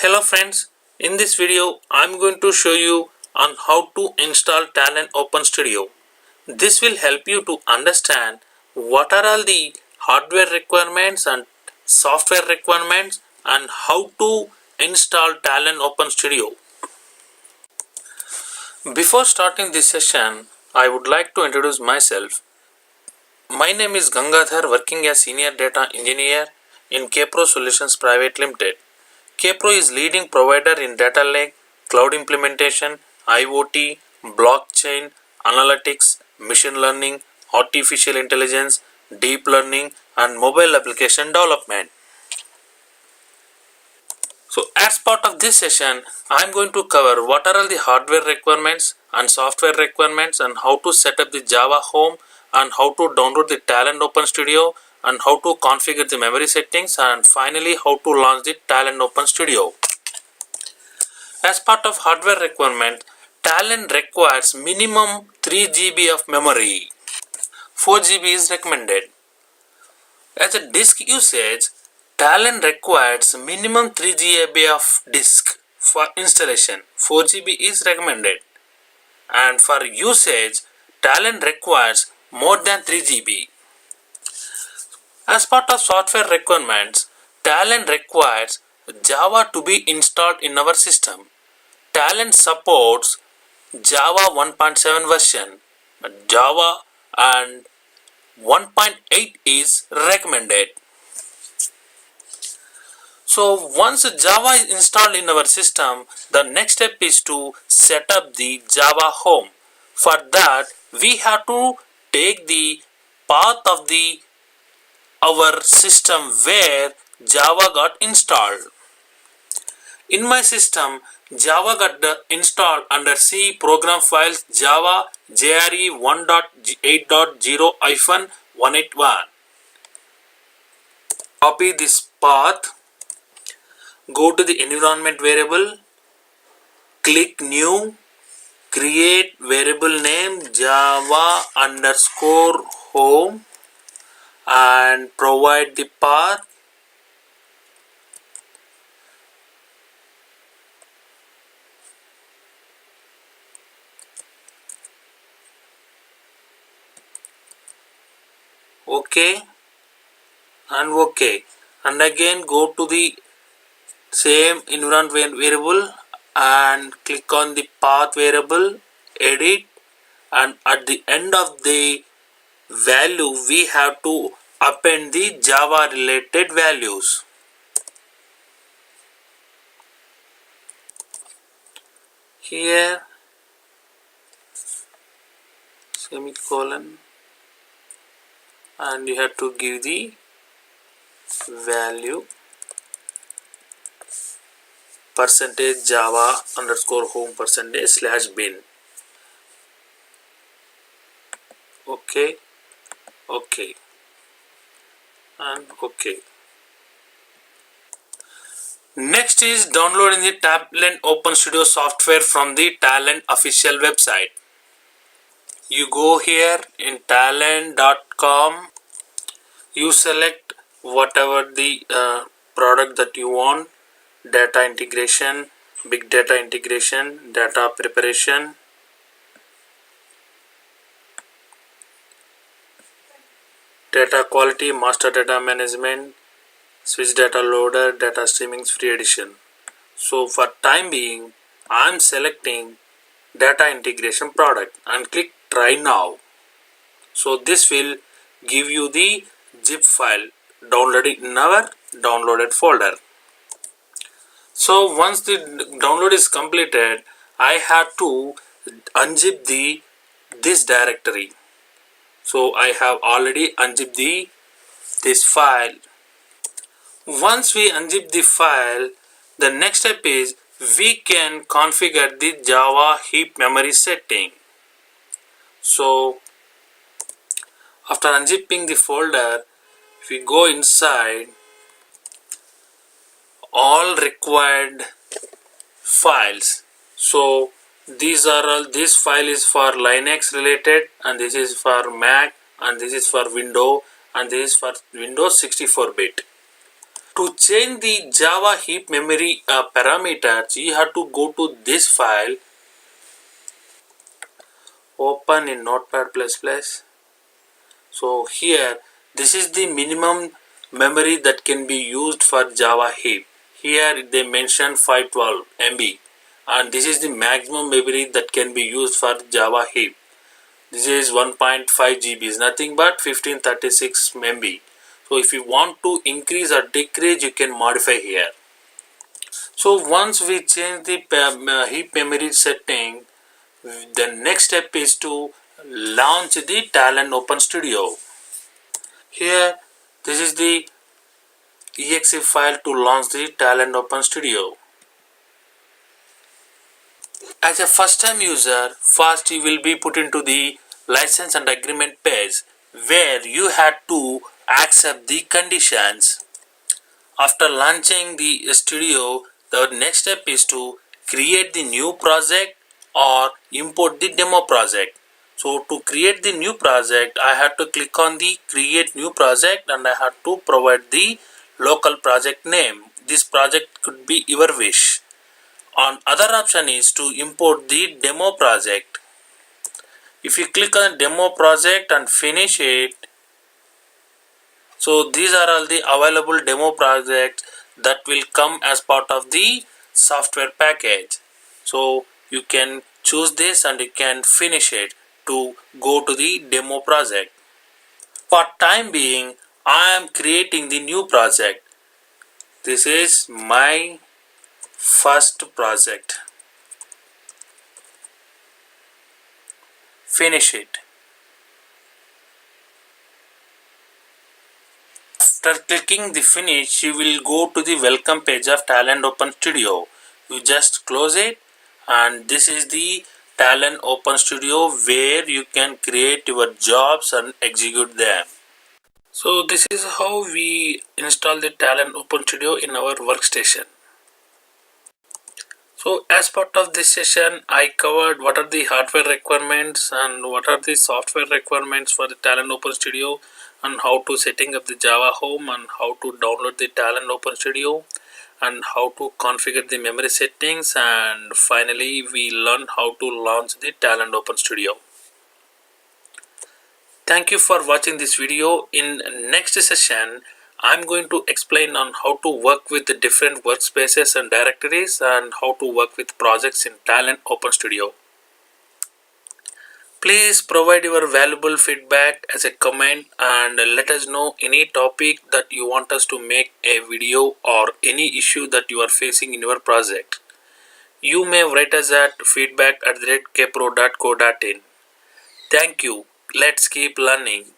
Hello friends, in this video I'm going to show you on how to install Talend Open Studio. This will help you to understand what are all the hardware requirements and software requirements and how to install Talend Open Studio. Before starting this session, I would like to introduce myself. My name is Gangadhar, working as Senior Data Engineer in Kpro Solutions Private Limited. Kpro is leading provider in Datalake, cloud implementation, IoT, blockchain, analytics, machine learning, artificial intelligence, deep learning and mobile application development. So as part of this session, I am going to cover what are all the hardware requirements and software requirements and how to set up the Java home and how to download the Talend Open Studio and how to configure the memory settings and finally how to launch the Talend Open Studio. As part of hardware requirement, Talend requires minimum 3 GB of memory. 4 GB is recommended. As a disk usage, Talend requires minimum 3 GB of disk for installation. 4 GB is recommended. And for usage, Talend requires more than 3 GB. As part of software requirements, Talend requires Java to be installed in our system. Talend supports Java 1.7 version, but Java and 1.8 is recommended. So once Java is installed in our system, the next step is to set up the Java home. For that, we have to take the path of our system where Java got installed. In my system, Java got installed under C program files Java JRE 1.8.0-181. Copy this path, go to the environment variable, click new, create variable name Java underscore home and provide the path. OK and OK, and again go to the same environment variable and click on the path variable, edit, and at the end of the value we have to append the Java related values. Here semicolon, and you have to give the value percentage Java underscore home percentage slash bin. OK, OK and OK. Next is downloading the Talend Open Studio software from the Talend official website. You go here in talend.com, you select whatever the product that you want, data integration, big data integration, data preparation, data quality, master data management, switch data loader, data streaming free edition. So for time being, I am selecting data integration product and click try now. So this will give you the zip file downloaded in our downloaded folder. So once the download is completed, I have to unzip this directory. So I have already unzipped this file. Once we unzip the file, the next step is we can configure the Java heap memory setting. So after unzipping the folder, if we go inside all required files, so this file is for Linux related, and this is for Mac, and this is for Windows, and this is for Windows 64-bit. To change the Java heap memory parameters, you have to go to this file, open in Notepad++. So here, this is the minimum memory that can be used for Java heap. Here they mention 512 MB, and this is the maximum memory that can be used for Java heap. This is 1.5 GB, is nothing but 1536 MB. So if you want to increase or decrease, you can modify here. So once we change the heap memory setting, the next step is to launch the Talend Open Studio. Here, this is the exe file to launch the Talend Open Studio. As a first time user, first you will be put into the license and agreement page where you had to accept the conditions. After launching the studio, the next step is to create the new project or import the demo project. So to create the new project, I had to click on the create new project and I had to provide the local project name. This project could be your wish. On other option is to import the demo project. If you click on demo project and finish it, so these are all the available demo projects that will come as part of the software package. So you can choose this and you can finish it to go to the demo project. For time being, I am creating the new project. This is my first project. Finish it. After clicking the finish, you will go to the welcome page of Talend Open Studio. You just close it, and this is the Talend Open Studio where you can create your jobs and execute them. So this is how we install the Talend Open Studio in our workstation. So as part of this session, I covered what are the hardware requirements and what are the software requirements for the Talend Open Studio, and how to setting up the Java home, and how to download the Talend Open Studio, and how to configure the memory settings, and finally we learned how to launch the Talend Open Studio. Thank you for watching this video. In next session, I'm going to explain on how to work with the different workspaces and directories, and how to work with projects in Talend Open Studio. Please provide your valuable feedback as a comment and let us know any topic that you want us to make a video, or any issue that you are facing in your project. You may write us at feedback@kpro.co.in. Thank you. Let's keep learning.